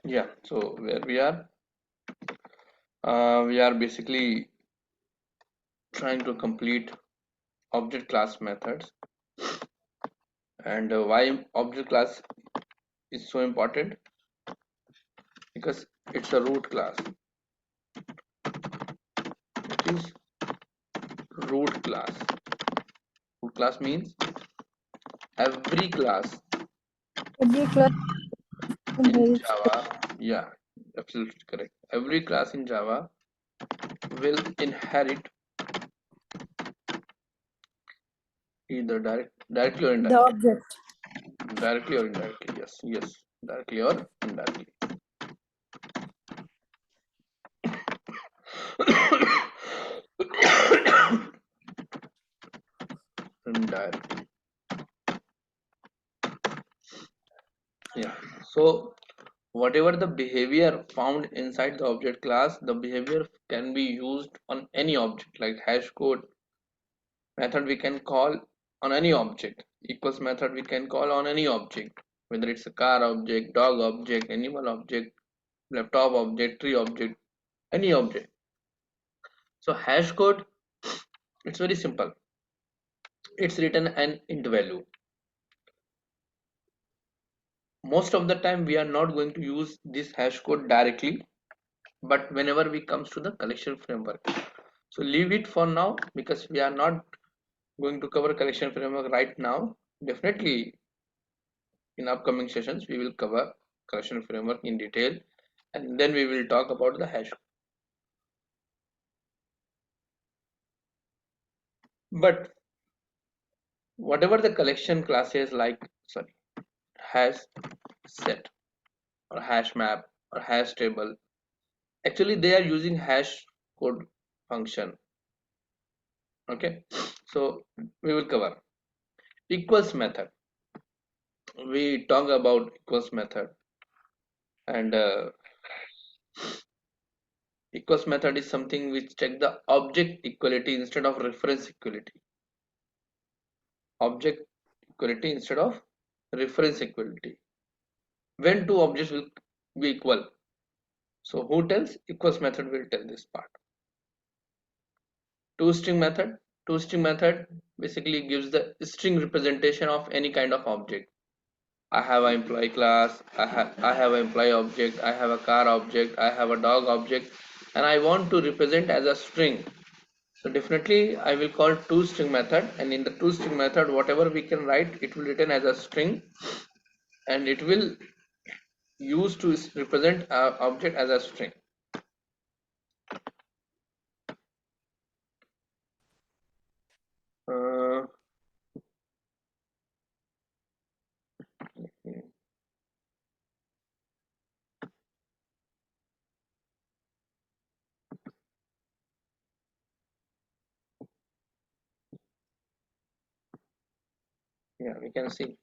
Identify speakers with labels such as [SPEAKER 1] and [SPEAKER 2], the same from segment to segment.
[SPEAKER 1] Yeah, so where we are basically trying to complete object class methods. And why object class is so important? Because it's a root class. It is root class. Root class means every class
[SPEAKER 2] Every class
[SPEAKER 1] in
[SPEAKER 2] inherits
[SPEAKER 1] Java, yeah, absolutely correct. Every class in Java will inherit either directly or
[SPEAKER 2] the
[SPEAKER 1] indirectly.
[SPEAKER 2] object.
[SPEAKER 1] Directly or indirectly, yes, yes, directly or indirectly. Indirectly, yeah. So whatever the behavior found inside the object class, the behavior can be used on any object, like hash code method we can call on any object, equals method we can call on any object, whether it's a car object, dog object, animal object, laptop object, tree object, any object. So hash code, it's very simple. It's written an int value. Most of the time we are not going to use this hash code directly, but whenever we comes to the collection framework, so leave it for now because we are not going to cover collection framework right now. Definitely in upcoming sessions we will cover collection framework in detail, and then we will talk about the hash. But whatever the collection classes, like sorry, hash set or hash map or hash table, actually they are using hash code function. Okay, so we will cover equals method. We talk about equals method, and equals method is something which check the object equality instead of reference equality. Object equality instead of reference equality. When two objects will be equal, so who tells? Equals method will tell this part. ToString method. ToString method basically gives the string representation of any kind of object. I have an employee class, I have an employee object, I have a car object, I have a dog object, and I want to represent as a string. So definitely I will call toString method, and in the toString method whatever we can write, it will return as a string, and it will use to represent a object as a string. Uh, yeah, we can see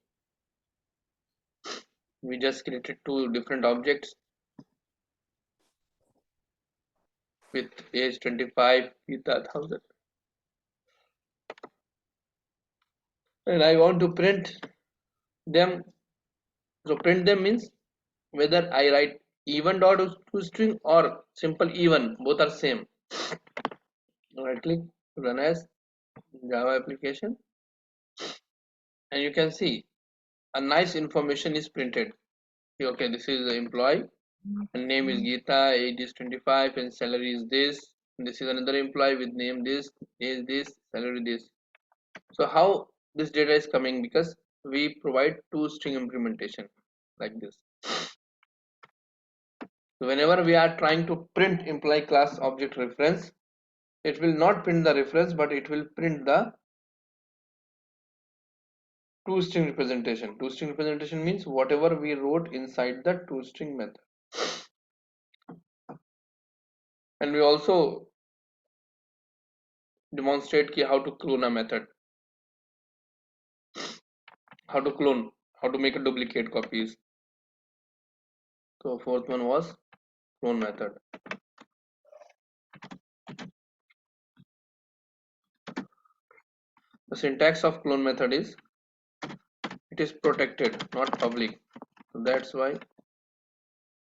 [SPEAKER 1] we just created two different objects with age 25 with 1,000, and I want to print them. So print them means whether I write even dot to string or simple even, both are same. Right click, run as Java application, and you can see a nice information is printed. Okay, this is the employee, and name is Geeta, age is 25, and salary is this. This is another employee with name this, age this, salary this. So how this data is coming? Because we provide two string implementation like this. So whenever we are trying to print employee class object reference, it will not print the reference, but it will print the two string representation. Two string representation means whatever we wrote inside the two string method. And we also demonstrate how to clone a method, how to clone, how to make a duplicate copies. So fourth one was clone method. The syntax of clone method is it is protected, not public. So that's why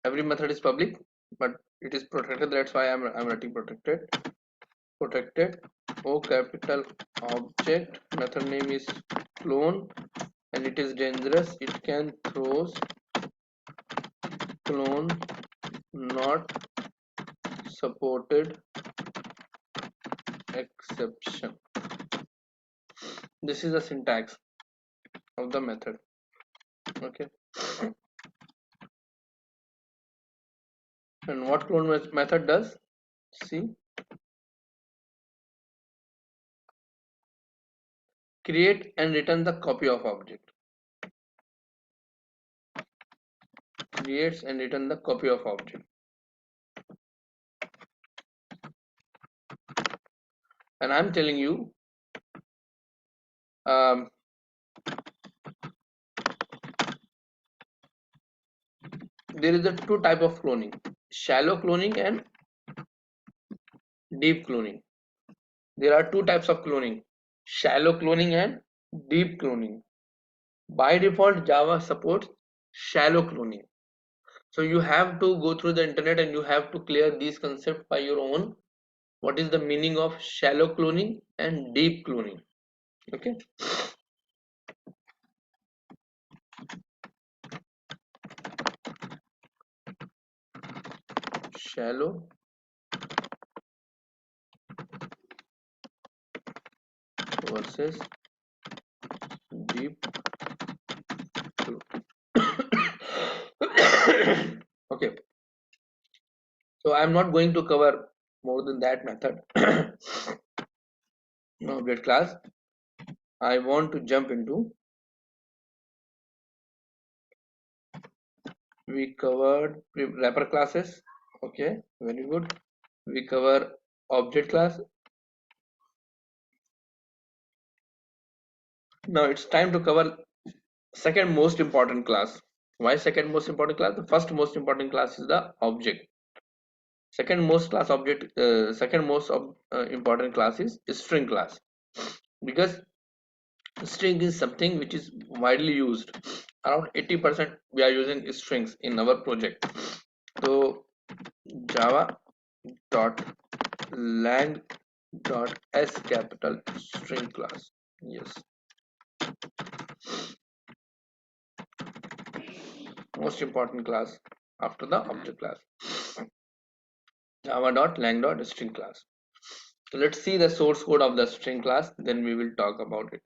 [SPEAKER 1] every method is public, but it is protected. That's why I'm writing protected. O capital object, method name is clone, and it is dangerous. It can throws clone not supported exception. This is the syntax of the method. Okay, and what clone method does? See, create and return the copy of object. Creates and return the copy of object. And I'm telling you, um, there is a two type of cloning: shallow cloning and deep cloning. There are two types of cloning: shallow cloning and deep cloning. By default, Java supports shallow cloning. So you have to go through the internet and you have to clear these concepts by your own. What is the meaning of shallow cloning and deep cloning? Okay. Shallow versus deep cloning. Okay. So I'm not going to cover more than that method. Now, great class. I want to jump into. We covered wrapper classes. Okay, very good. We cover object class. Now it's time to cover second most important class. Why second most important class? The first most important class is the object. Second most class object. Second most important class is string class, because string is something which is widely used. Around 80% we are using strings in our project. So Java dot lang dot s capital string class. Yes, most important class after the object class. Java dot lang dot string class. So let's see the source code of the string class, then we will talk about it.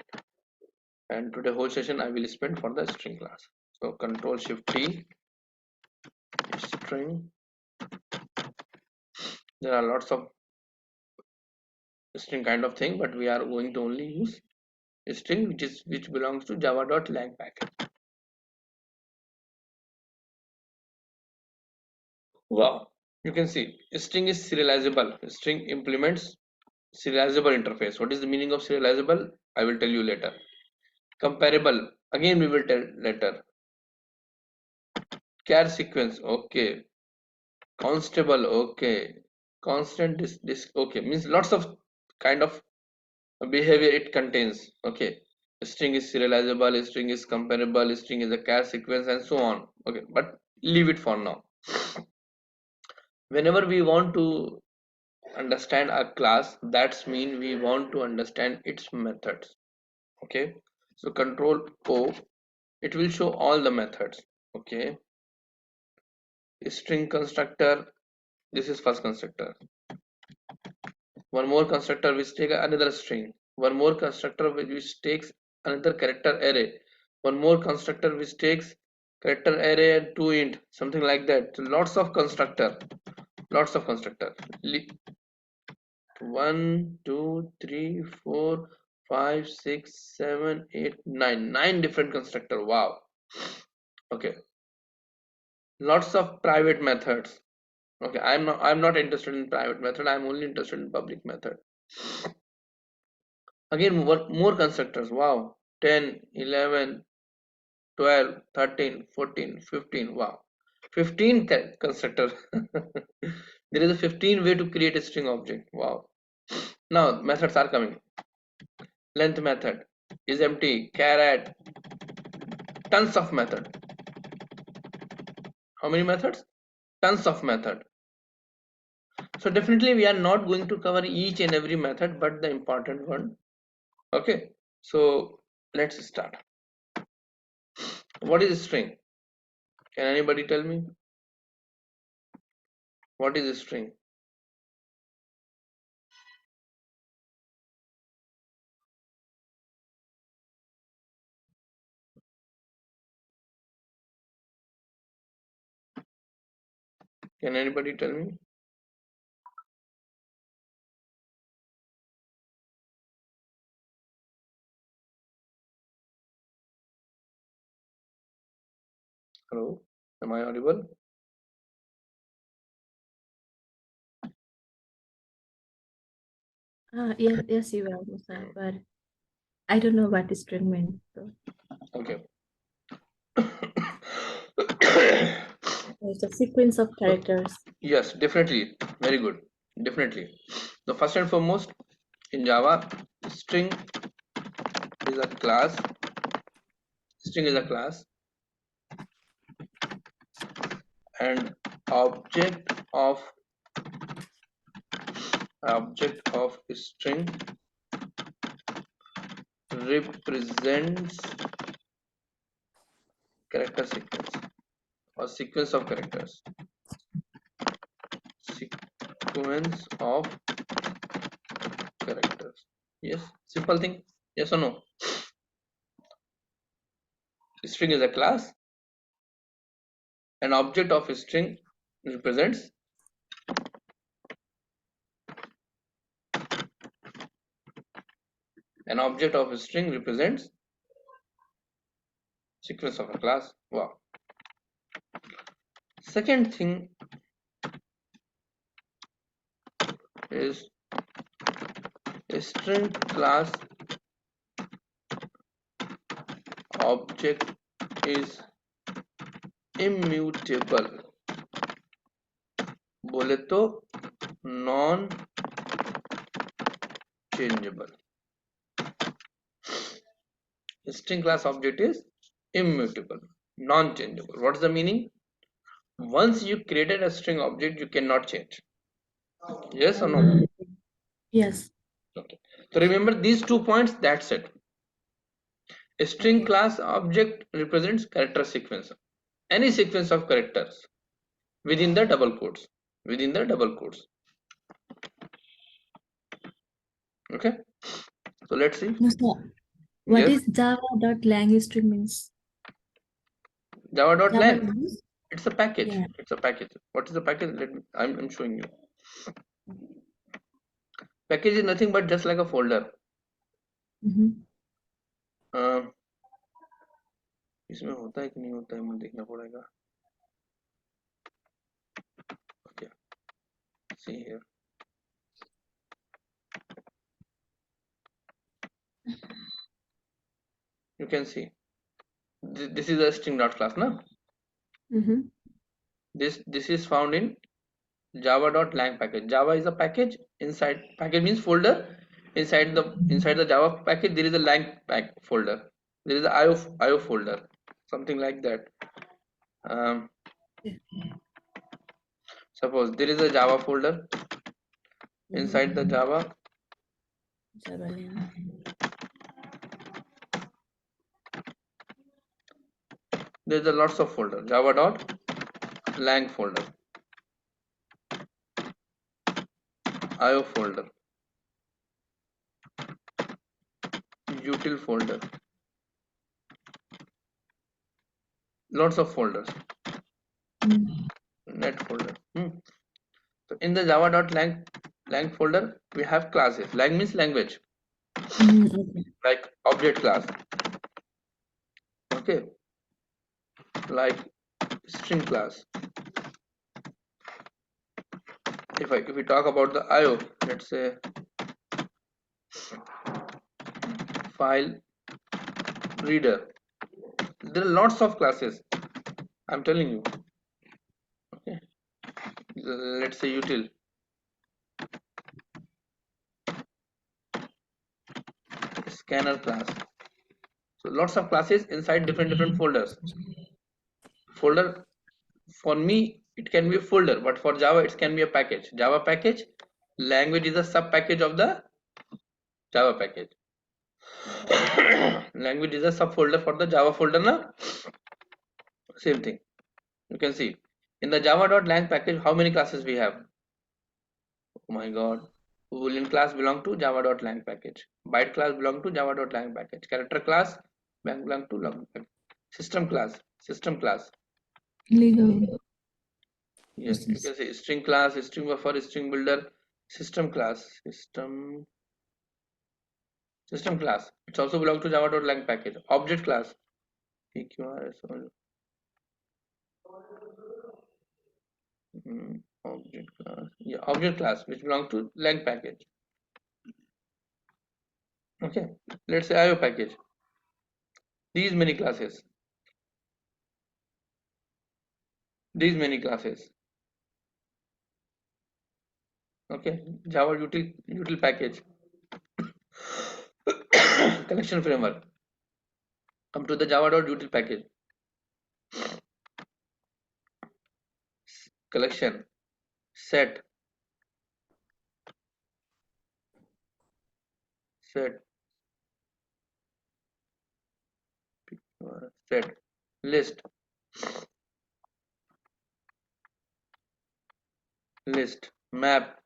[SPEAKER 1] And today whole session I will spend for the string class. So Control Shift T, string. There are lots of string kind of thing, but we are going to only use string which belongs to java.lang package. Wow, you can see string is serializable. String implements serializable interface. What is the meaning of serializable? I will tell you later. Comparable, again we will tell later. Char sequence, okay. Constable, okay. Constant this okay, means lots of kind of behavior it contains. Okay, string is serializable, string is comparable, string is a char sequence, and so on. Okay, but leave it for now. Whenever we want to understand a class, that's mean we want to understand its methods. Okay, so Control O, it will show all the methods. Okay, string constructor, this is first constructor. One more constructor which takes another string. One more constructor which takes another character array. One more constructor which takes character array and 2 int, something like that. So lots of constructor. 1 2 3 4 5 6 7 8 9, 9 different constructor. Wow. Okay, lots of private methods. Okay, I'm not interested in private method. I'm only interested in public method. Again, more constructors. Wow, 10 11 12 13 14 15. Wow, 15 constructors. There is a 15 way to create a string object. Wow. Now methods are coming. Length method is empty, char add, tons of method. How many methods? tons of method. So definitely we are not going to cover each and every method, but the important one. Okay, so let's start. What is a string? Can anybody tell me what is a string? Can anybody tell me? Hello, am I audible?
[SPEAKER 3] Yes, you are, Musa, but I don't know what string means. So
[SPEAKER 1] Okay.
[SPEAKER 3] it's a sequence of characters.
[SPEAKER 1] Yes, definitely. Very good. Definitely. The first and foremost, in Java, string is a class. String is a class, and object of string represents character sequence or sequence of characters. Sequence of characters. Yes, simple thing. Yes or no? String is a class. An object of a string represents sequence of a class. Wow. Second thing is a string class object is immutable. बोले तो non changeable. String class object is immutable, non changeable. What is the meaning? Once you created a string object, you cannot change. Yes or no?
[SPEAKER 3] Yes.
[SPEAKER 1] Okay. So remember these 2 points. That's it. A string
[SPEAKER 3] Okay.
[SPEAKER 1] class object represents character sequence. Any sequence of characters within the double quotes. Okay. So let's see.
[SPEAKER 3] Musa, what
[SPEAKER 1] Yes.
[SPEAKER 3] is Java.lang string means? Java
[SPEAKER 1] Java.lang.
[SPEAKER 3] lang?
[SPEAKER 1] It's a package.
[SPEAKER 3] Yeah.
[SPEAKER 1] It's a package. What is the package? I'm showing you. Package is nothing but just like a folder. इसमें होता है कि नहीं होता है मुझे देखना पड़ेगा. Okay. See here. You can see. This is a string.class, na? This is found in java.lang package. Java is a package. Inside package means folder. Inside the Java package there is a lang folder. There is a IO folder, something like that. Suppose there is a Java folder. Inside the Java
[SPEAKER 3] lang.
[SPEAKER 1] there is a lots of folder. Java.lang folder, IO folder, util folder, lots of folders, net folder. So in the java.lang folder we have classes. Lang means language,
[SPEAKER 3] Okay.
[SPEAKER 1] like object class. Okay, like string class. If we talk about the IO, let's say file reader, there are lots of classes, I'm telling you. Okay, let's say util, scanner class. So lots of classes inside different folders. Folder for me it can be a folder, but for Java it can be a package. Java package, language is a sub package of the Java package. Language is a subfolder for the Java folder now. Same thing. You can see in the java.lang package how many classes we have. Oh my god. Boolean class belong to java.lang package. Byte class belong to java.lang package. Character class belong to lang package. System class.
[SPEAKER 3] Legal.
[SPEAKER 1] Yes, you can say string class, string buffer, string builder, system class, system class. It's also belong to java.lang package. Object class. PQRS. Object class. Yeah, object class which belongs to lang package. Okay, let's say IO package. These many classes. These many classes. Okay, Java util package. Collection framework. Come to the java.util package. Collection. Set. Set. Set. List. List. Map.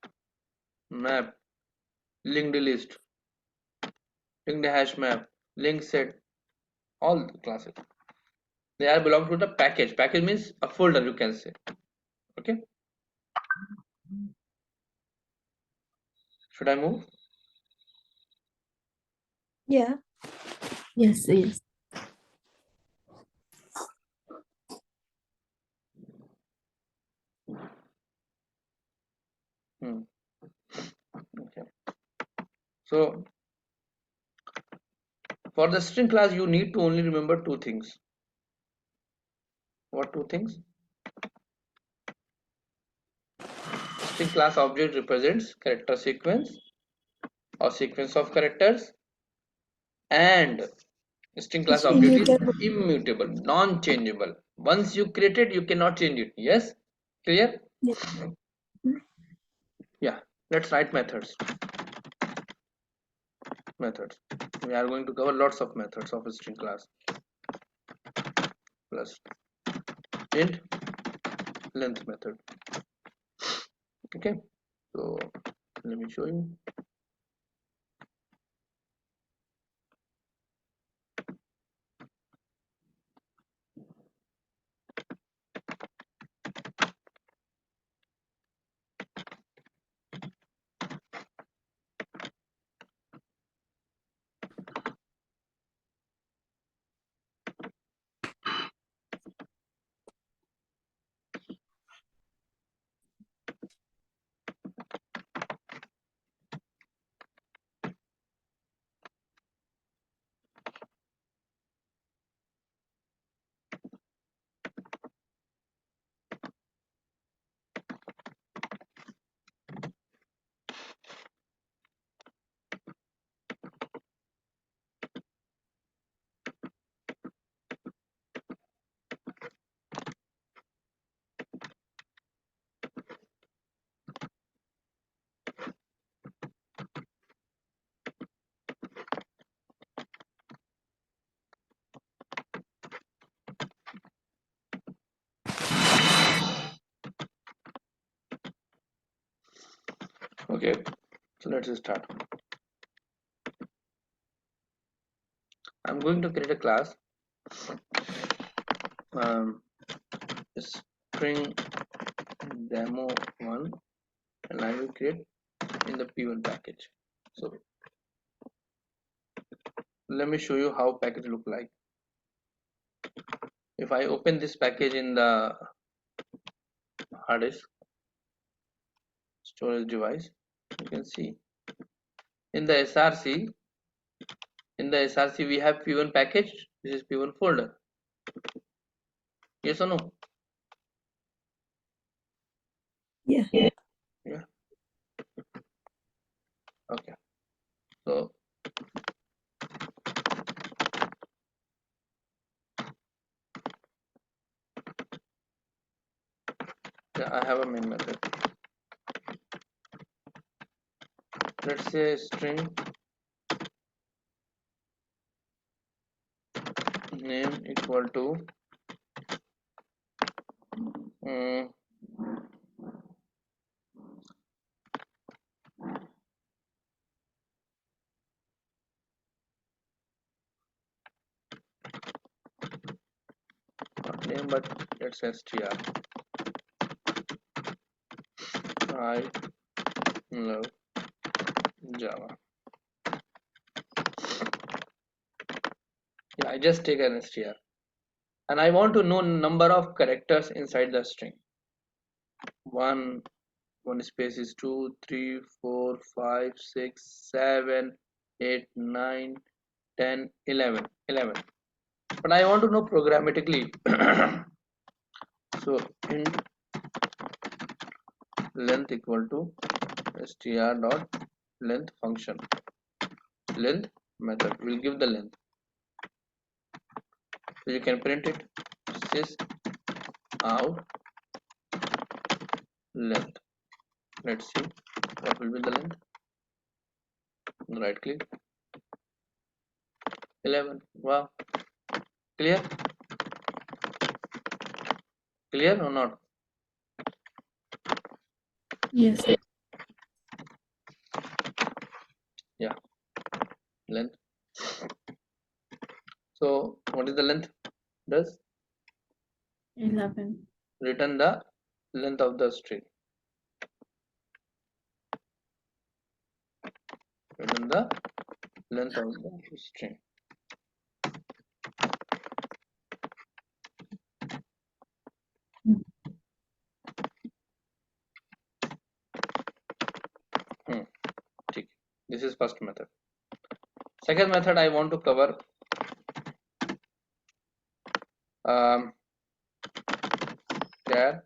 [SPEAKER 1] Map. Linked list. Linked hash map. Link set. All the classes. They are belong to the package. Package means a folder, you can say. Okay. Should I move?
[SPEAKER 2] Yeah.
[SPEAKER 3] Yes, yes.
[SPEAKER 1] Okay. So for the string class, you need to only remember two things. What two things? String class object represents character sequence or sequence of characters, and string class
[SPEAKER 2] It's
[SPEAKER 1] object is
[SPEAKER 2] immutable.
[SPEAKER 1] immutable, non-changeable. Once you create it, you cannot change it. Yes, clear?
[SPEAKER 2] Yeah.
[SPEAKER 1] Yeah, let's write methods. We are going to cover lots of methods of a string class. Plus int length method. Okay, so let me show you. Okay, so let's start. I'm going to create a class string demo1, and I will create in the p1 package. So let me show you how package look like. If I open this package in the hard disk storage device, you can see in the src we have p1 package. This is p1 folder. Yes or no?
[SPEAKER 2] Yeah.
[SPEAKER 1] Yeah. Okay, so Okay, I have a main method. Let's say string name equal to not name, but let's say str. I love Java. Yeah, I just take an str, and I want to know number of characters inside the string. One space is 2, 3, 4, 5, 6, 7, 8, 9, 10, 11. But I want to know programmatically. So int length equal to str dot length function. Length method will give the length. So you can print it sys out length. Let's see what will be the length. Right click 11. Wow, clear or not?
[SPEAKER 3] Yes.
[SPEAKER 1] Yeah, length. So what is the length? Does
[SPEAKER 3] 11.
[SPEAKER 1] return the length of the string. Return the length of the string. This is first method. Second method I want to cover char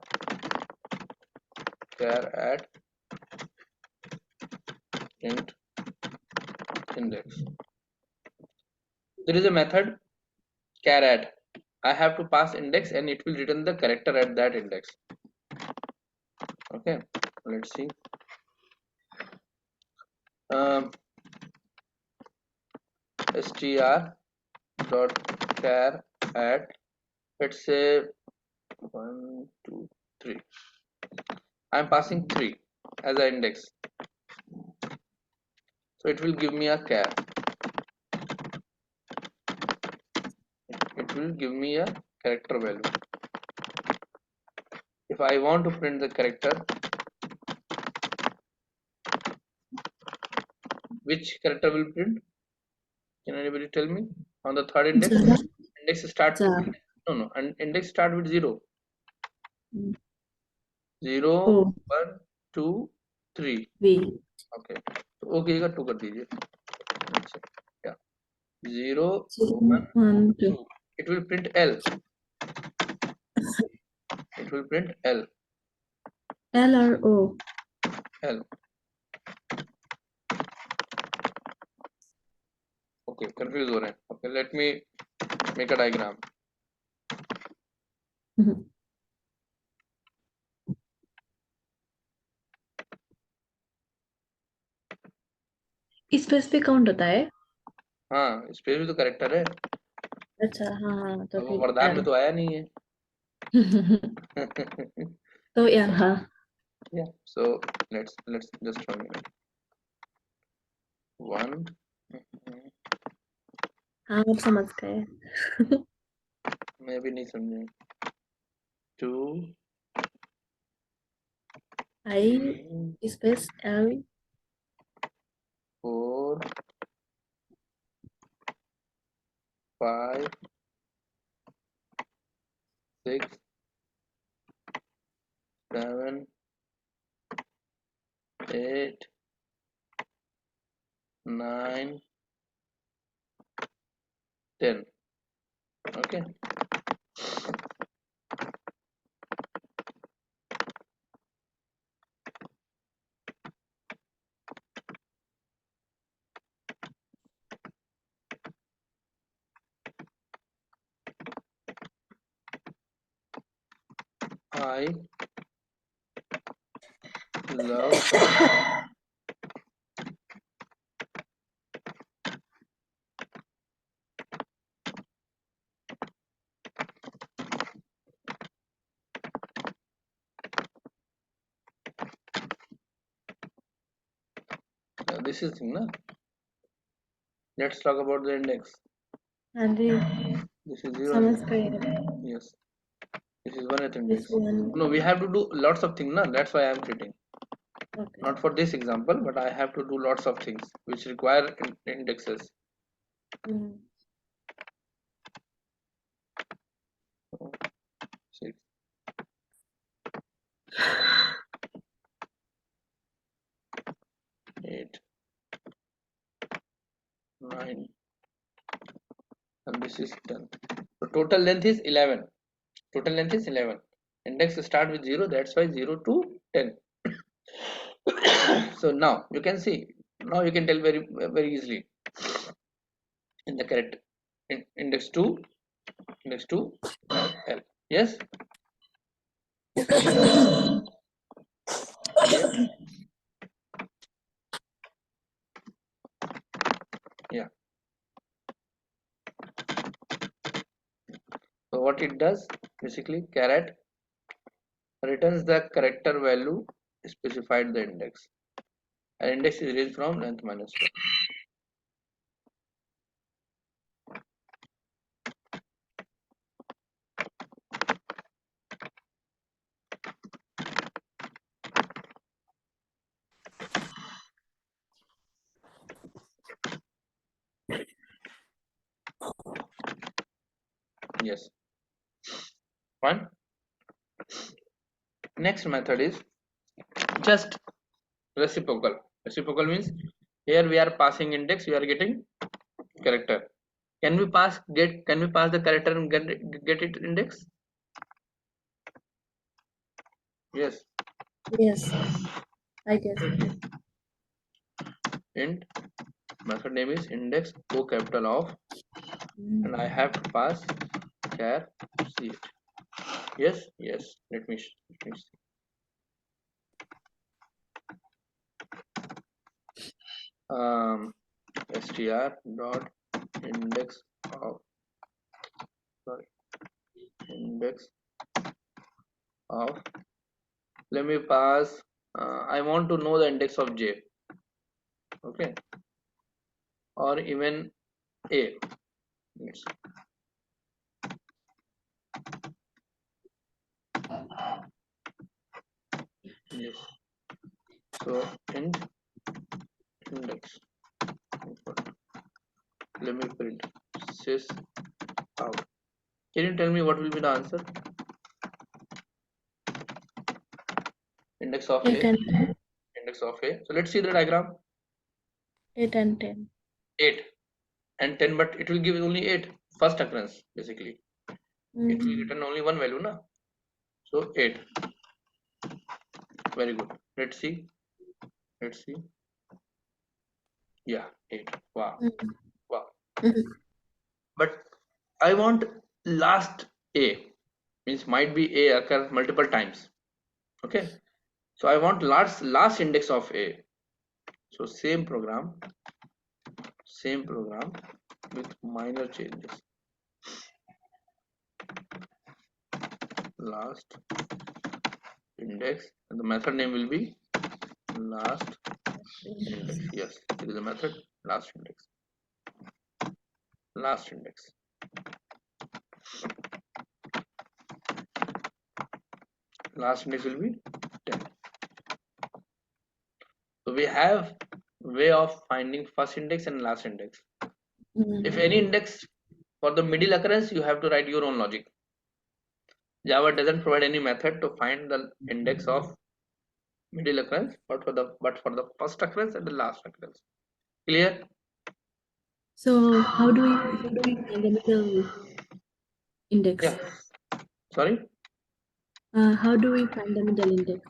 [SPEAKER 1] add int index. There is a method char add. I have to pass index and it will return the character at that index. Okay, let's see. Str dot char add, let's say 1 2 3. I'm passing 3 as an index, so it will give me a char. It will give me a character value. If I want to print the character, which character will print? Can anybody tell me? On the third index,
[SPEAKER 3] Zara.
[SPEAKER 1] index start
[SPEAKER 3] Zara.
[SPEAKER 1] no, and index start with 0.
[SPEAKER 3] Mm.
[SPEAKER 1] 0
[SPEAKER 3] Oh,
[SPEAKER 1] 1 2 3.
[SPEAKER 3] wait.
[SPEAKER 1] Okay, तो okay का 2 कर दीजिए. अच्छा, yeah, 0
[SPEAKER 3] 0,
[SPEAKER 1] 1
[SPEAKER 3] 1, 2.
[SPEAKER 1] 2. It will print L. It will print L.
[SPEAKER 3] L or O?
[SPEAKER 1] L. Okay, confused हो रहे हैं. Okay, let me make a diagram.
[SPEAKER 3] Space पे count होता है?
[SPEAKER 1] हाँ, स्पेस भी तो करेक्टर है.
[SPEAKER 3] अच्छा, हाँ, तो
[SPEAKER 1] अब वो
[SPEAKER 3] ठीक
[SPEAKER 1] वरदान में
[SPEAKER 3] है.
[SPEAKER 1] तो आया नहीं है.
[SPEAKER 3] तो यहाँ.
[SPEAKER 1] Yeah, so let's just 1 minute. 1
[SPEAKER 3] हाँ, अब समझ गए.
[SPEAKER 1] मैं भी नहीं समझे. 2
[SPEAKER 3] I space L
[SPEAKER 1] 4 5 6 7 8 9 10. Okay, I love. This is thing, na? Let's talk about the index.
[SPEAKER 3] हाँ जी
[SPEAKER 1] This is 0.
[SPEAKER 3] समझ गए
[SPEAKER 1] Yes. This is 1th
[SPEAKER 3] this
[SPEAKER 1] index.
[SPEAKER 3] one
[SPEAKER 1] No, we have to do lots of things, na? That's why I am treating.
[SPEAKER 3] okay
[SPEAKER 1] Not for this example, but I have to do lots of things which require indexes.
[SPEAKER 3] mm.
[SPEAKER 1] 6. 8. 9. And this is 10. So total length is 11. Total length is 11. Index start with 0, that's why 0 to 10. So now you can see, now you can tell very easily in the correct index 2, index 2 L. Yes. Yeah. Yeah. So what it does basically, caret returns the character value specified the index, and index is raised from length minus 1. Yes. Fine. Next method is just reciprocal. Reciprocal means here we are passing index, we are getting character. Can we pass the character and get it index? Yes.
[SPEAKER 3] yes I guess
[SPEAKER 1] Int method name is index O capital of, and I have to pass char c. Yes, yes. Let me see. Str dot index of, sorry, index of, let me pass, I want to know the index of j, okay, or even a. Yes. Yes. So int index, let me print sys out. Can you tell me what will be the answer? Index of
[SPEAKER 3] 8
[SPEAKER 1] a,
[SPEAKER 3] and 10
[SPEAKER 1] index of a. So let's see the diagram.
[SPEAKER 3] 8 and 10
[SPEAKER 1] 8 and 10, but it will give only 8 first occurrence basically. It will return only one value, na? So 8. Very good. Let's see. Let's see. Yeah, 8. Wow. Wow. But I want last a, means might be a occur multiple times. Okay. So I want last index of a. So same program with minor changes. Last index, and the method name will be last index. Yes, it is a method last index. Last index. Last index will be 10. So we have way of finding first index and last index. If any index for the middle occurrence, you have to write your own logic. Java doesn't provide any method to find the index of middle occurrence, but for the first occurrence and the last occurrence. Clear?
[SPEAKER 3] so how do we find the middle index
[SPEAKER 1] Yeah. Sorry?
[SPEAKER 3] how do we find the middle index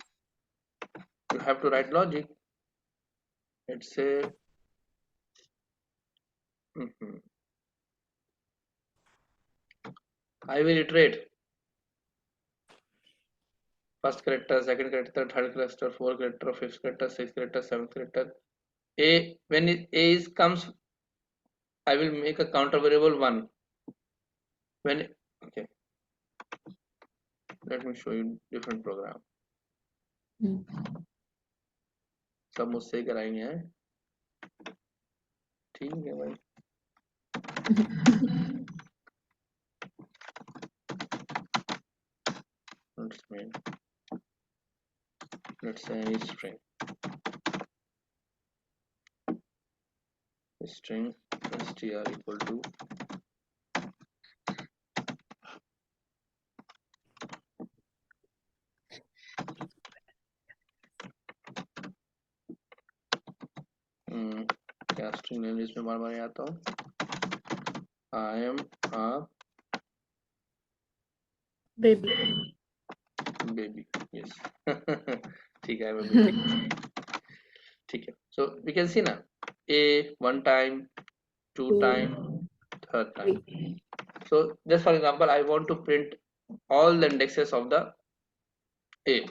[SPEAKER 1] You have to write logic. Let's say I will iterate. first character, second character, third character, fourth character, fifth character, sixth character, seventh character. A, when A is comes, I will make a counter variable 1. When, okay, let me show you different program. सब मुझसे ही कराएंगे हैं, ठीक है भाई. Let's say any string str equal to क्या string लेने इसमें बार बार आता हूँ. I am a
[SPEAKER 3] baby.
[SPEAKER 1] Yes. ठीक है, I am a baby. ठीक है. So we can see now A 1 time, 2 time, third time. So just for example, I want to print all the indexes of the A.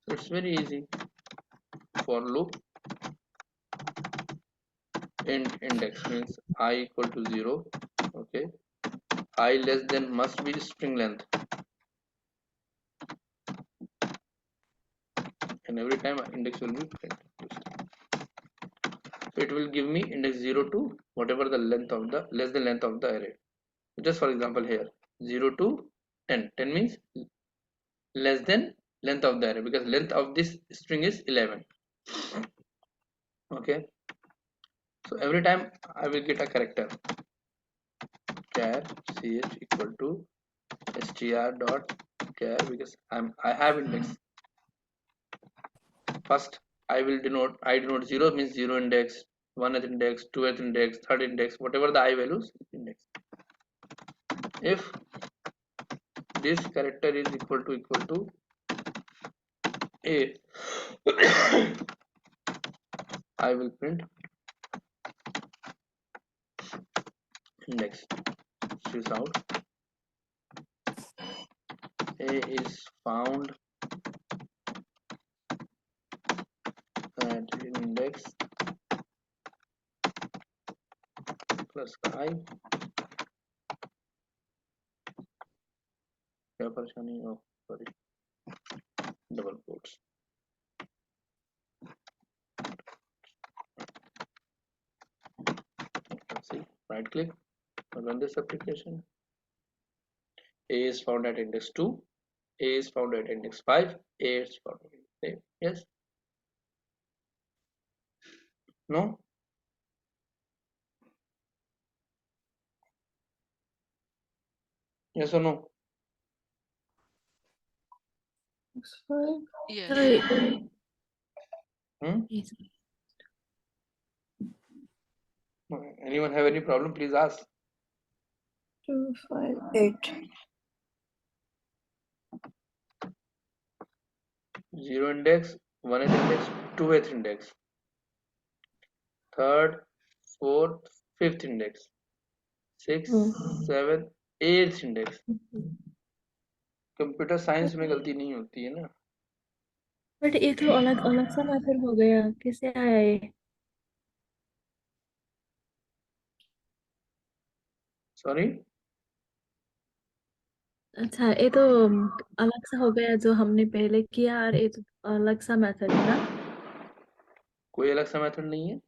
[SPEAKER 1] It's very easy. For loop int index means I equal to 0. Okay, I less than must be string length, and every time index will be print. So it will give me index 0 to whatever the length of the less than length of the array. Just for example here 0 to 10. 10 means less than length of the array, because length of this string is 11. Okay, so every time I will get a character char ch equal to str dot char, because I have index. First I denote 0 means 0 index, 1th index, 2th index, 3rd index, whatever the I values index. If this character is equal to A, I will print index sys out A is found at index plus I. क्या परेशानी हो, sorry, double quotes. See, right click, run this application. A is found at index 2, A is found at index 5, A is found at index 8. Yes? No? Yes or no?
[SPEAKER 2] Looks fine.
[SPEAKER 4] Yes.
[SPEAKER 3] Sorry. Yes.
[SPEAKER 1] Anyone have any problem? Please ask.
[SPEAKER 2] 2, 5, 8.
[SPEAKER 1] 0 index, 1th index, 2th index, 3rd, 4th, 5th index, 6th, 7th, 8th index. Computer science में गलती नहीं होती है ना.
[SPEAKER 3] But ये तो अलग अलग सा मेथड हो गया, कैसे आया ये?
[SPEAKER 1] सॉरी,
[SPEAKER 3] अच्छा, ये तो अलग सा हो गया जो हमने पहले किया, और ये तो अलग सा मेथड है ना?
[SPEAKER 1] कोई अलग सा मेथड नहीं है.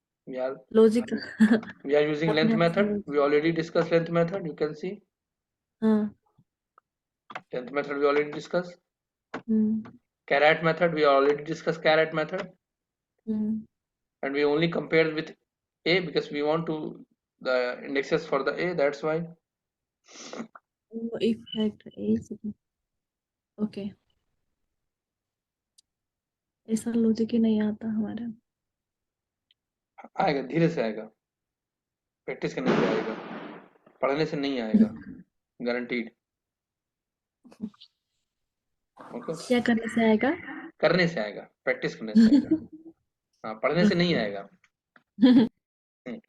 [SPEAKER 3] Logic.
[SPEAKER 1] We are using length method. We already discussed length method. You can see.
[SPEAKER 3] हाँ.
[SPEAKER 1] Length method we already discussed.
[SPEAKER 3] Hmm.
[SPEAKER 1] Caret method we already discussed caret method. And we only compared with A because we want to the indexes for the A. That's why.
[SPEAKER 3] Effect is okay. ऐसा logic ही नहीं आता हमारा.
[SPEAKER 1] आएगा, धीरे से आएगा, practice करने से आएगा, पढ़ने से नहीं आएगा, गारंटीड. ओके,
[SPEAKER 3] क्या करने से आएगा?
[SPEAKER 1] करने से आएगा, प्रैक्टिस करने से आएगा. हाँ, पढ़ने से नहीं आएगा.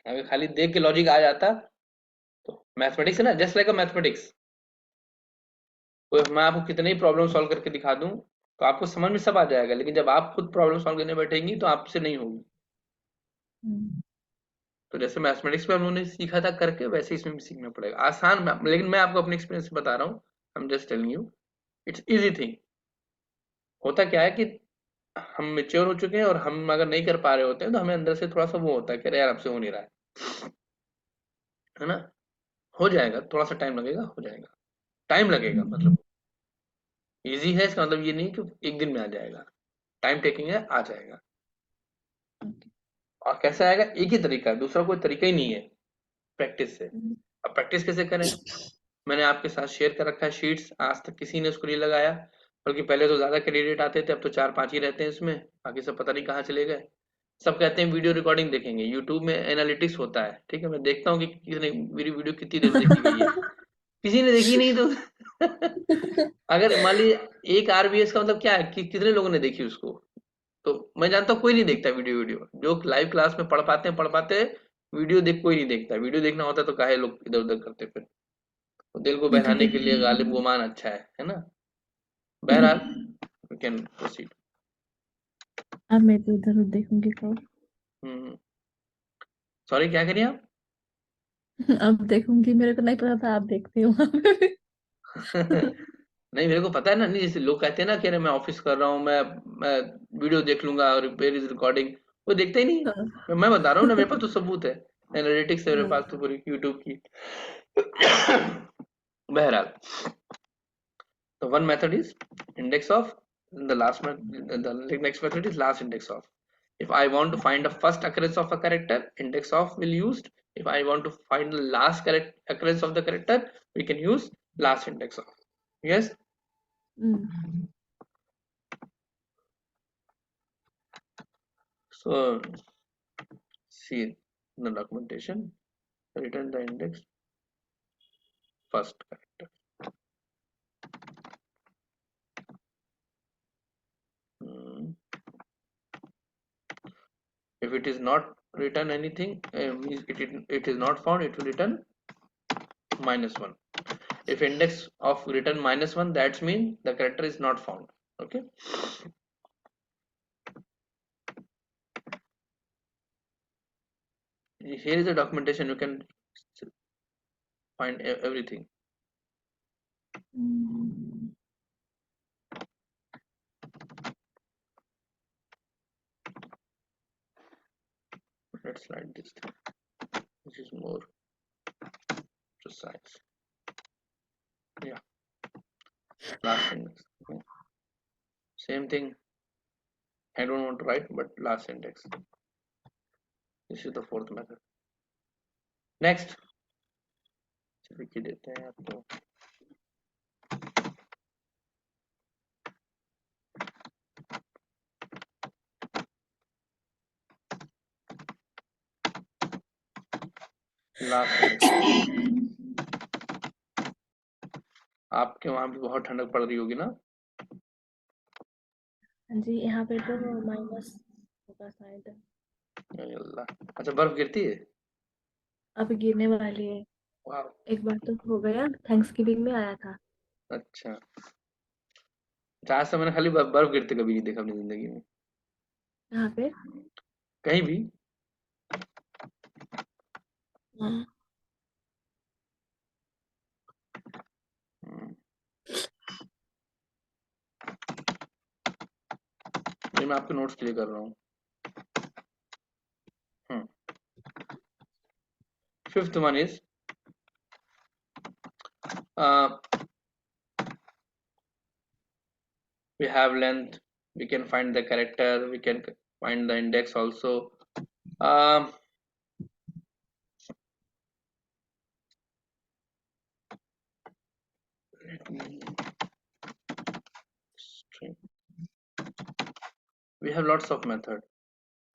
[SPEAKER 1] अगर खाली देख के लॉजिक आ जाता तो मैथमेटिक्स है ना, जस्ट लाइक अ मैथमेटिक्स. तो मैं आपको कितने ही प्रॉब्लम सॉल्व करके दिखा दूं तो आपको समझ में सब आ जाएगा, लेकिन जब आप खुद प्रॉब्लम सॉल्व करने बैठेंगी तो आपसे नहीं होगी। तो जैसे मैथमेटिक्स में हम लोगों ने सीखा था करके, वैसे इसमें भी सीखना पड़ेगा। आसान लेकिन मैं आपको अपने एक्सपीरियंस से बता रहा हूँ। I am just telling you it's easy thing. होता क्या है कि हम मेच्योर हो चुके हैं और हम अगर नहीं कर पा रहे होते हैं तो हमें अंदर से थोड़ा सा वो होता है कि अरे यार आपसे हो नहीं रहा है ना। हो जाएगा, थोड़ा सा टाइम लगेगा, हो जाएगा। टाइम लगेगा मतलब इजी है इसका मतलब ये नहीं कि एक दिन में आ जाएगा। टाइम टेकिंग है, आ जाएगा। और कैसे आएगा? एक ही तरीका है, दूसरा कोई तरीका ही नहीं है प्रैक्टिस से। अब प्रैक्टिस कैसे करें? मैंने आपके साथ शेयर कर रखा है शीट्स, आज तक किसी ने उसको नहीं लगाया, बल्कि पहले तो ज्यादा कैंडिडेट आते थे, अब तो 4-5 ही रहते हैं इसमें, बाकी सब पता नहीं कहाँ चले गए। सब कहते हैं वीडियो रिकॉर्डिंग देखेंगे, यूट्यूब में एनालिटिक्स होता है, ठीक है, मैं देखता हूँ कि किसने मेरी वीडियो कितनी देर देखी गई है। किसी ने देखी नहीं तो अगर मान लीजिए एक आरबीएस का मतलब क्या है कि कितने लोगों ने देखी उसको, तो मैं जानता हूँ कोई नहीं देखता वीडियो। वीडियो जो लाइव क्लास में पढ़ पाते हैं, वीडियो देख कोई नहीं देखता। वीडियो देखना होता तो काहे लोग इधर उधर करते फिर। तो दिल को
[SPEAKER 3] मैं तो
[SPEAKER 1] बहलाने के लिए
[SPEAKER 3] देखती
[SPEAKER 1] गालिब गुमान अच्छा है ना। बहरहाल वी कैन प्रोसीड।
[SPEAKER 3] अब मैं तो इधर उधर देखूंगी कब।
[SPEAKER 1] सॉरी, क्या करिए आप?
[SPEAKER 3] अब देखूंगी, मेरे को नहीं पता था आप देखती हो वहां पे।
[SPEAKER 1] नहीं, मेरे को पता है ना। नहीं, जैसे लोग कहते हैं ना कि अरे मैं ऑफिस कर रहा हूँ, मैं वीडियो देख लूंगा और वेयर इज रिकॉर्डिंग, वो देखते ही नहीं।
[SPEAKER 3] हाँ,
[SPEAKER 1] मैं बता रहा हूँ ना, मेरे पास तो सबूत है, एनालिटिक्स है मेरे
[SPEAKER 3] हाँ।
[SPEAKER 1] पास तो पूरी यूट्यूब की। बहरहाल, so one method is index of, the next method is last index of. If I want to find the first occurrence of a character, index of will used. If I want to find the last occurrence of the character, we can use last index of. Yes. So see the documentation, return the index first character. If it is not return anything, means it is not found, it will return -1. If index of return -1, that means the character is not found. Okay. Here is the documentation, you can find everything. Let's slide this thing, which is more precise. Yeah, last index. Okay. Same thing, I don't want to write, but last index. This is the fourth method. Next, लिख देते हैं आपको। Last index. आपके वहां भी बहुत ठंडक पड़ रही होगी ना?
[SPEAKER 3] हाँ जी, यहाँ पे तो माइनस होगा शायद।
[SPEAKER 1] अल्लाह, अच्छा बर्फ गिरती है?
[SPEAKER 3] अब गिरने वाली है।
[SPEAKER 1] वाह,
[SPEAKER 3] एक बार तो हो गया, थैंक्सगिविंग में आया था।
[SPEAKER 1] अच्छा। आज से मैंने खाली बर्फ गिरते कभी नहीं देखा अपनी जिंदगी में,
[SPEAKER 3] यहाँ पे।
[SPEAKER 1] कहीं भी।
[SPEAKER 3] हाँ।
[SPEAKER 1] ये मैं आपके नोट्स क्लियर कर रहा हूँ। Fifth one is we have length, we can find the character, we can find the index also. um, we have lots of method,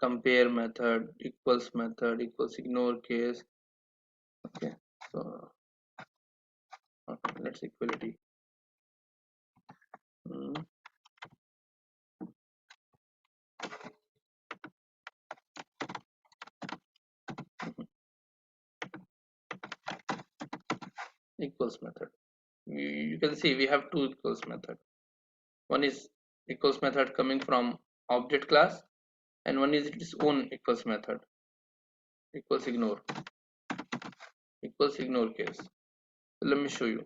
[SPEAKER 1] compare method, equals method, equals ignore case. Okay, so okay, let's equality. Equals method. You can see we have two equals method. One is equals method coming from object class, and one is its own equals method, equals ignore case. So let me show you,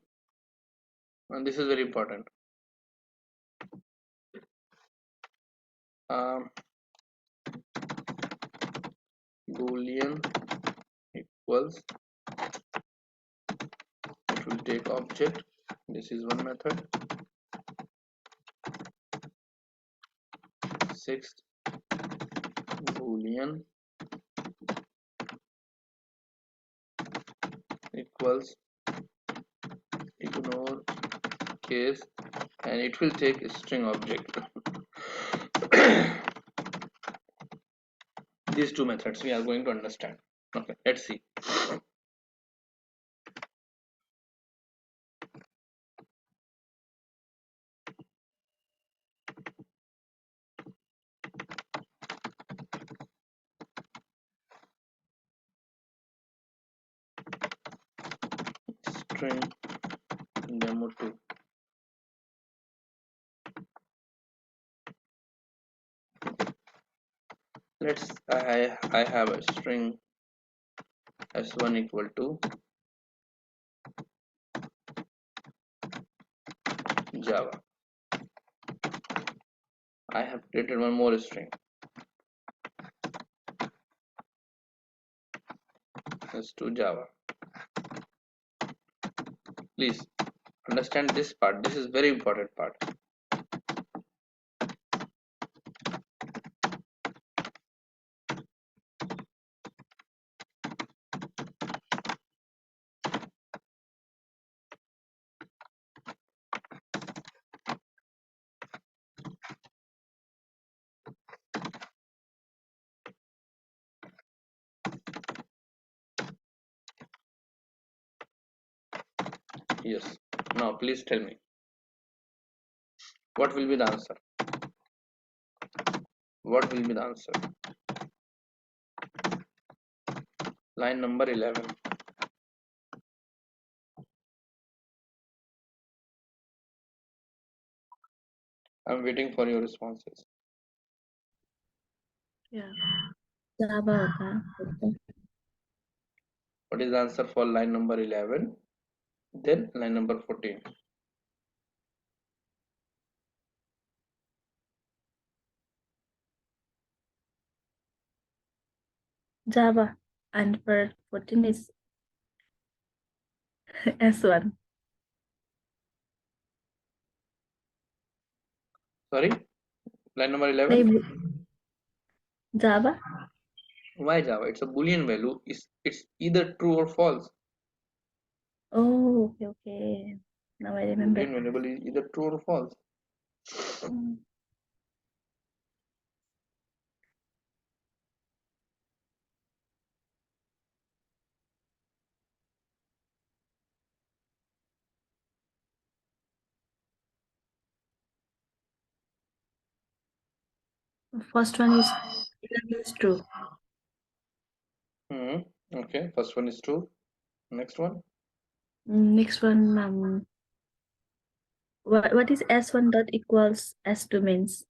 [SPEAKER 1] and this is very important. Boolean equals, it will take object, this is one method. Sixth, Boolean equals ignore case, and it will take a string object. These two methods we are going to understand. Okay, let's see. String demo2. Let's I have a string s1 equal to Java. I have created one more string s2 Java. Please understand this part. This is very important part. Yes. Now please tell me, what will be the answer? What will be the answer? Line number 11. I'm waiting for your responses.
[SPEAKER 3] Yeah, Java होता है.
[SPEAKER 1] What is the answer for line number 11? Then line number 14.
[SPEAKER 3] Java, and for 14 is S1.
[SPEAKER 1] Sorry, line number 11.
[SPEAKER 3] नहीं, Java.
[SPEAKER 1] Why Java? It's a Boolean value. It's either true or false.
[SPEAKER 3] Oh, okay. Now I remember.
[SPEAKER 1] Boolean variable is either true or false.
[SPEAKER 3] First one is true.
[SPEAKER 1] Okay, first one is true. Next one.
[SPEAKER 3] Next one, what is S1 dot equals S2 means?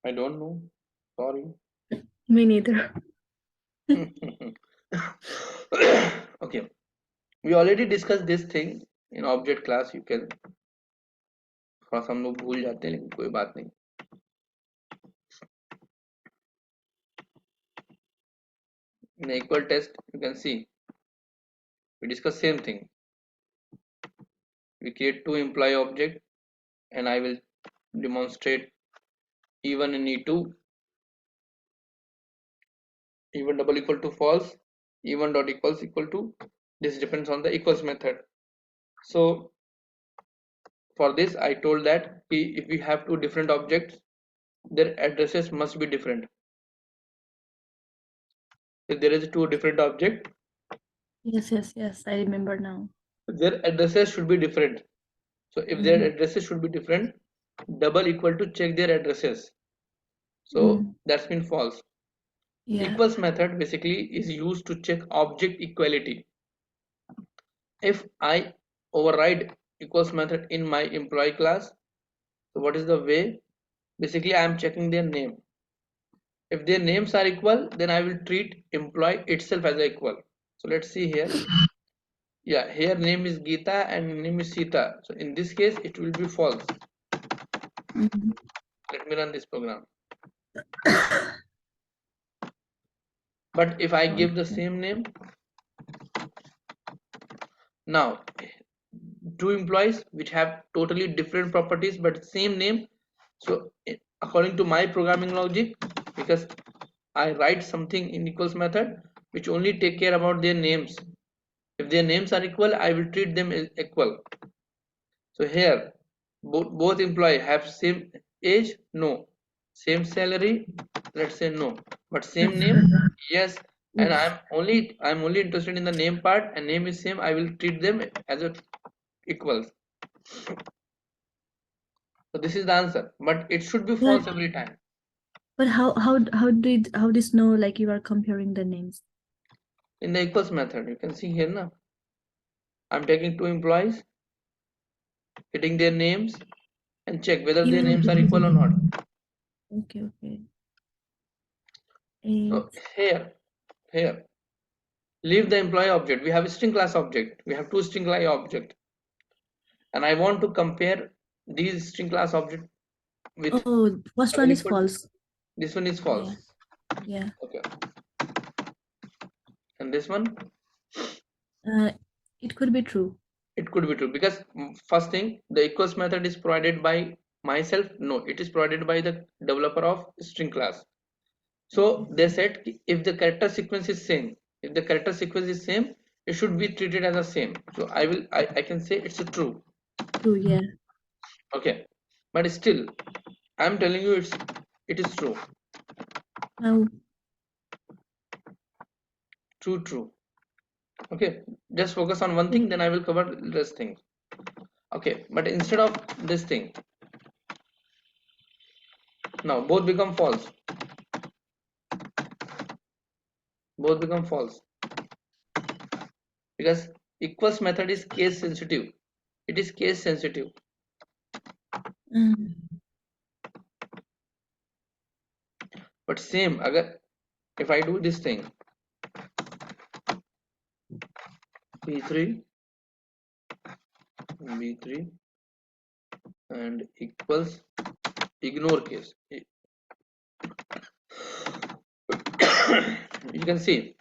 [SPEAKER 1] I don't know. Sorry.
[SPEAKER 3] Me neither.
[SPEAKER 1] Okay, we already discussed this thing in object class. You can, थोड़ा सा हम लोग भूल जाते हैं, लेकिन कोई बात नहीं. In equal test, you can see we discuss same thing. We create two employee object, and I will demonstrate E1 and E2. E1 double equal to false, E1 dot equals equal to, this depends on the equals method. So for this I told that if we have two different objects, their addresses must be different. If there is two different object,
[SPEAKER 3] Yes, I remember now.
[SPEAKER 1] their addresses should be different. So if their addresses should be different, double equal to check their addresses. So that's been false.
[SPEAKER 3] Yeah.
[SPEAKER 1] Equals method basically is used to check object equality. If I override equals method in my employee class. So what is the way? Basically I am checking their name. If their names are equal, then I will treat employee itself as equal. So let's see here. Yeah, here name is Geeta and name is Sita. So in this case it will be false.
[SPEAKER 3] Mhm.
[SPEAKER 1] Let me run this program. But if I give the
[SPEAKER 3] Okay.
[SPEAKER 1] same name, now two employees which have totally different properties but same name. So according to my programming logic, because I write something in equals method which only take care about their names. If their names are equal, I will treat them as equal. So here both employee have same age, no. Same salary, let's say no. But same name, yes. And
[SPEAKER 3] Yes.
[SPEAKER 1] I'm only interested in the name part, and name is same. I will treat them as a equals. So this is the answer, but it should be false
[SPEAKER 3] But
[SPEAKER 1] every time.
[SPEAKER 3] how this know like you are comparing the names?
[SPEAKER 1] In the equals method, you can see here now. I'm taking two employees, hitting their names, and check whether their
[SPEAKER 3] Even
[SPEAKER 1] names are equal or not.
[SPEAKER 3] okay.
[SPEAKER 1] So
[SPEAKER 3] 8.
[SPEAKER 1] here, leave the employee object. We have a string class object. We have two string class object, and I want to compare these string class object with
[SPEAKER 3] Oh, first
[SPEAKER 1] other
[SPEAKER 3] one is
[SPEAKER 1] equal to.
[SPEAKER 3] false.
[SPEAKER 1] This one is
[SPEAKER 3] Yeah.
[SPEAKER 1] false.
[SPEAKER 3] Yeah.
[SPEAKER 1] Okay, and this one,
[SPEAKER 3] Uh, it could be true.
[SPEAKER 1] it could be true because first thing, the equals method is provided by myself. No, it is provided by the developer of string class. So they said if the character sequence is same, if the character sequence is same, it should be treated as the same. So I can say it's a true.
[SPEAKER 3] True, yeah.
[SPEAKER 1] Okay, but still I'm telling you it is true.
[SPEAKER 3] How?
[SPEAKER 1] True. Okay, just focus on one thing, then I will cover this thing. Okay, but instead of this thing, now both become false. Both become false because equals method is case sensitive. It is case sensitive.
[SPEAKER 3] Mm.
[SPEAKER 1] But same, agar if I do this thing, b3 b3 and equals ignore case, you can see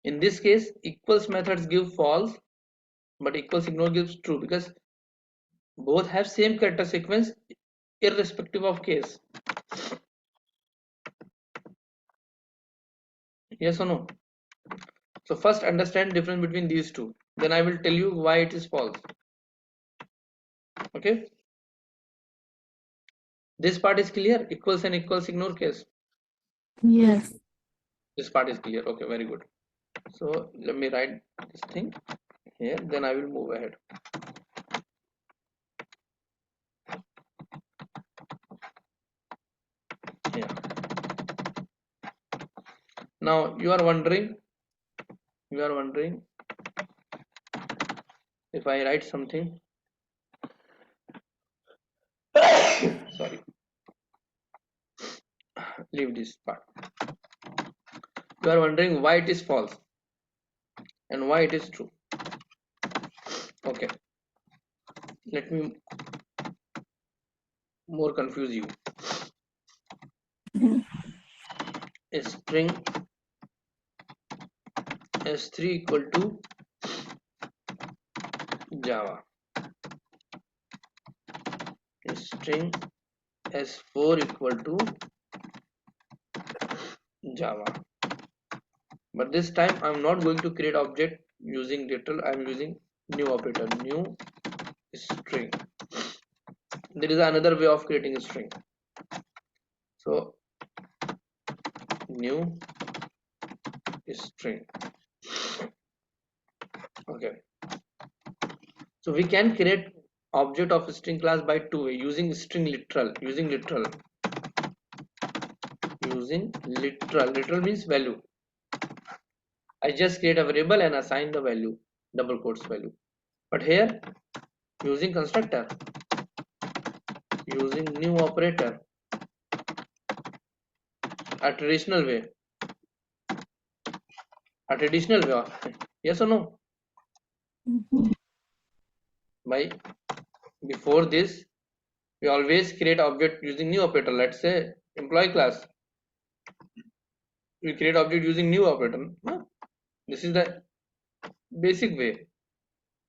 [SPEAKER 1] in this case equals methods give false, but equals ignore gives true because both have same character sequence irrespective of case. Yes or no? So first understand difference between these two, then I will tell you why it is false. Okay, this part is clear, equals and equals ignore case.
[SPEAKER 3] Yes.
[SPEAKER 1] This part is clear. Okay, very good. So let me write this thing here, then I will move ahead. Yeah. Now you are wondering if I write something, sorry, leave this part. You are wondering why it is false and why it is true. Okay, let me more confuse you. A string s3 equal to Java. A string s4 equal to Java. But this time I'm not going to create object using literal. I'm using new operator, new string. There is another way of creating a string. So new string. Okay, so we can create object of string class by two way, using literal means value. I just create a variable and assign the value, double quotes value. But here using constructor, using new operator, a traditional way. Yes or no? By before this, we always create object using new operator. Let's say employee class, we create object using new operator. This is the basic way.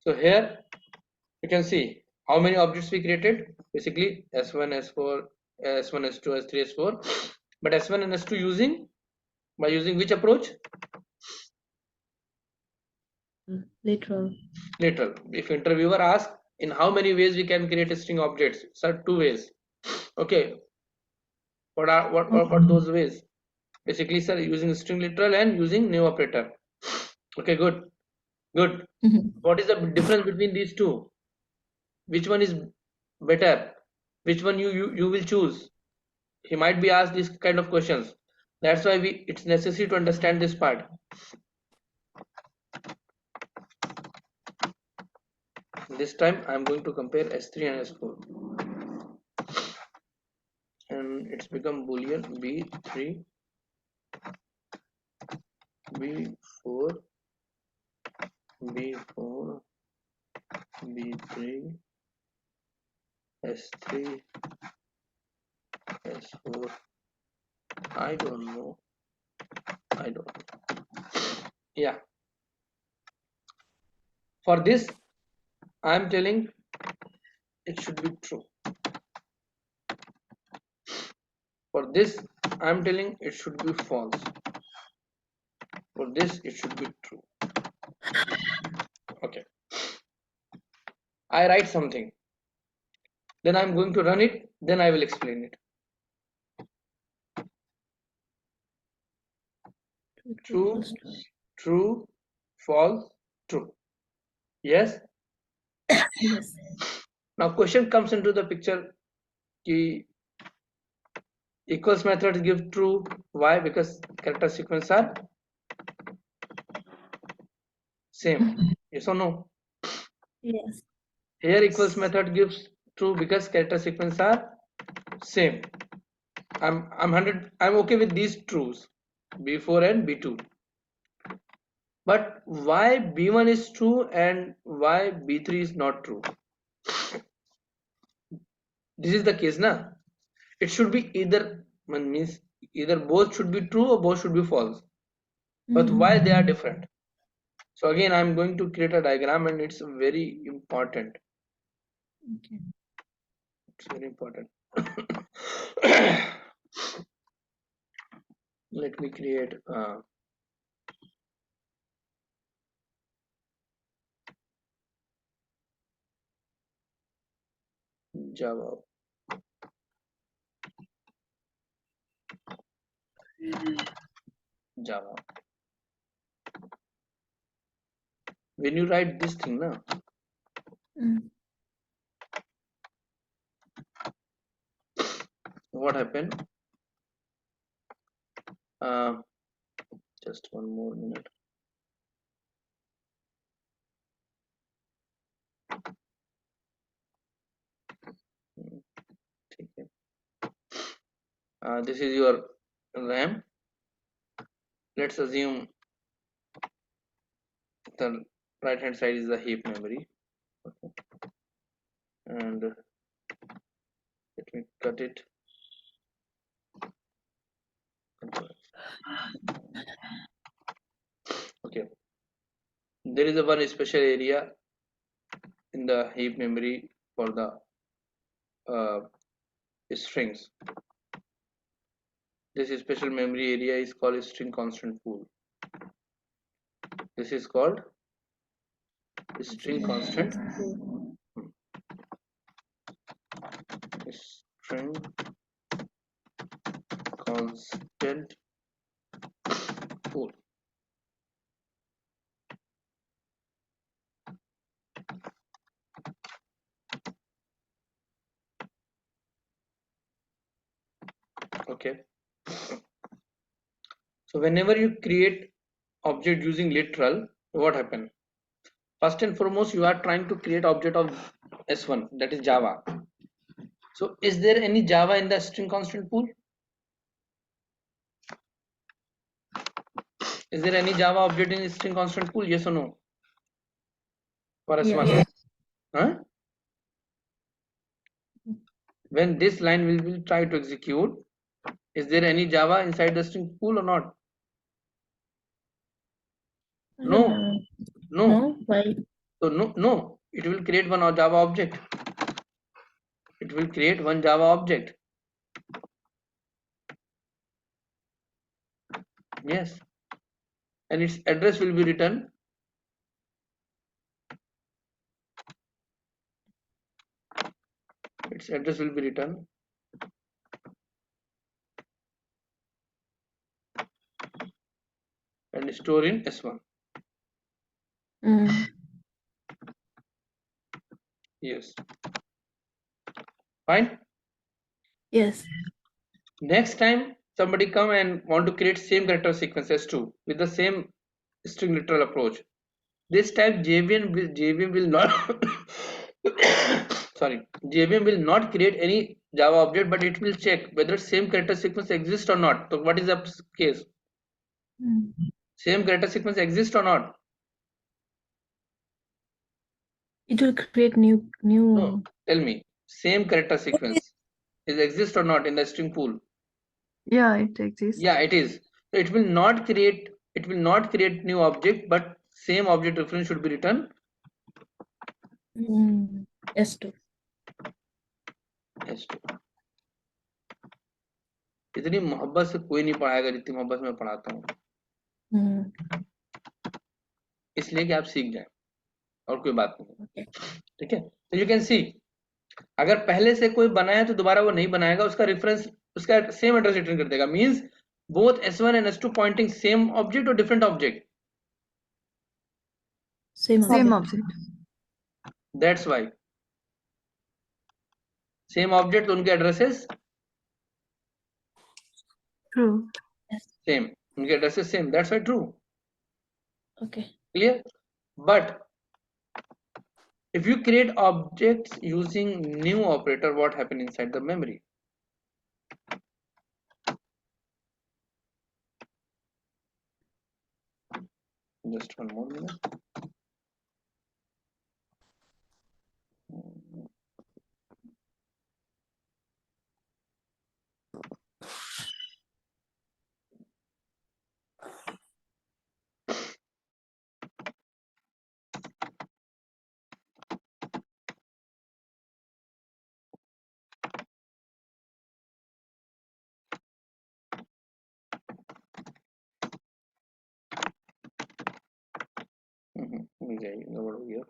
[SPEAKER 1] So here you can see how many objects we created. Basically S1, S4, S1, S2, S3, S4. But S1 and S2 by using which approach?
[SPEAKER 3] Literal.
[SPEAKER 1] Literal. If interviewer asks in how many ways we can create a string objects, sir, 2 ways. Okay. What are those ways? Basically, sir, using string literal and using new operator. Okay, good. What is the difference between these two? Which one is better? Which one you will choose? He might be asked these kind of questions. That's why it's necessary to understand this part. This time I'm going to compare S3 and S4, and it's become boolean B3, B4, B4, B3, S3, S4. I don't know. Yeah. For this, I'm telling it should be true. For this, I'm telling it should be false. For this, it should be true. Okay. I write something. Then I'm going to run it. Then I will explain it. True, true, false, true. Yes?
[SPEAKER 3] Yes.
[SPEAKER 1] Now question comes into the picture. Ki equals method give true. Why? Because character sequence are same. Yes or no?
[SPEAKER 3] Yes.
[SPEAKER 1] Here equals method gives true because character sequence are same. I'm okay with these trues, B4 and B2. But why B1 is true and why B3 is not true? This is the case, na? It should be either, means either both should be true or both should be false. But why they are different? So again, I'm going to create a diagram, and it's very important.
[SPEAKER 3] Okay.
[SPEAKER 1] It's very important. Let me create Java. When you write this thing, na, what happened? Just one more minute. This is your RAM. Let's assume the right hand side is the heap memory. Okay. And let me cut it. Okay. There is a one special area in the heap memory for the strings. This special memory area is called string constant pool. This is called string constant pool. String constant pool. Okay. So whenever you create object using literal, what happen? first and foremost you are trying to create object of S1, that is Java. So is there any Java in the string constant pool? Is there any Java object in string constant pool? Yes or no? For S1.
[SPEAKER 3] Yes.
[SPEAKER 1] Huh? When this line will try to execute, is there any Java inside the string pool or not? No. No.
[SPEAKER 3] No. Why?
[SPEAKER 1] So no. It will create one Java object. It will create one Java object. Yes. And its address will be written. Its address will be written and store in S1. Yes. Fine.
[SPEAKER 3] Yes.
[SPEAKER 1] Next time somebody come and want to create same character sequence S2 with the same string literal approach. This time JVM will not sorry, JVM will not create any Java object, but it will check whether same character sequence exists or not. So what is the case? Same character sequence exists or not?
[SPEAKER 3] It will create new.
[SPEAKER 1] No, tell me. Same character sequence is exist or not in the string pool?
[SPEAKER 2] Yeah, it exists.
[SPEAKER 1] Yeah, it is. So it will not create new object, but same object reference should be written
[SPEAKER 3] S2.
[SPEAKER 1] S2. इतनी मोहब्बत से कोई नहीं पढ़ाएगा जितनी मोहब्बत में पढ़ाता हूँ, इसलिए कि आप सीख जाए और कोई बात नहीं. ठीक है. तो यू कैन सी, अगर पहले से कोई बनाया तो दोबारा वो नहीं बनाएगा, उसका रेफरेंस उसका सेम एड्रेस रिटर्न कर देगा. Means both S1 and S2 pointing same object or different object?
[SPEAKER 2] Same object.
[SPEAKER 1] That's why same object, तो उनके addresses
[SPEAKER 2] True.
[SPEAKER 1] same, उनके addresses same. That's why true.
[SPEAKER 3] Okay.
[SPEAKER 1] Clear? But if you create objects using new operator, what happen inside the memory? Just one more minute. मिल जाएगी, गड़बड़ हो गया.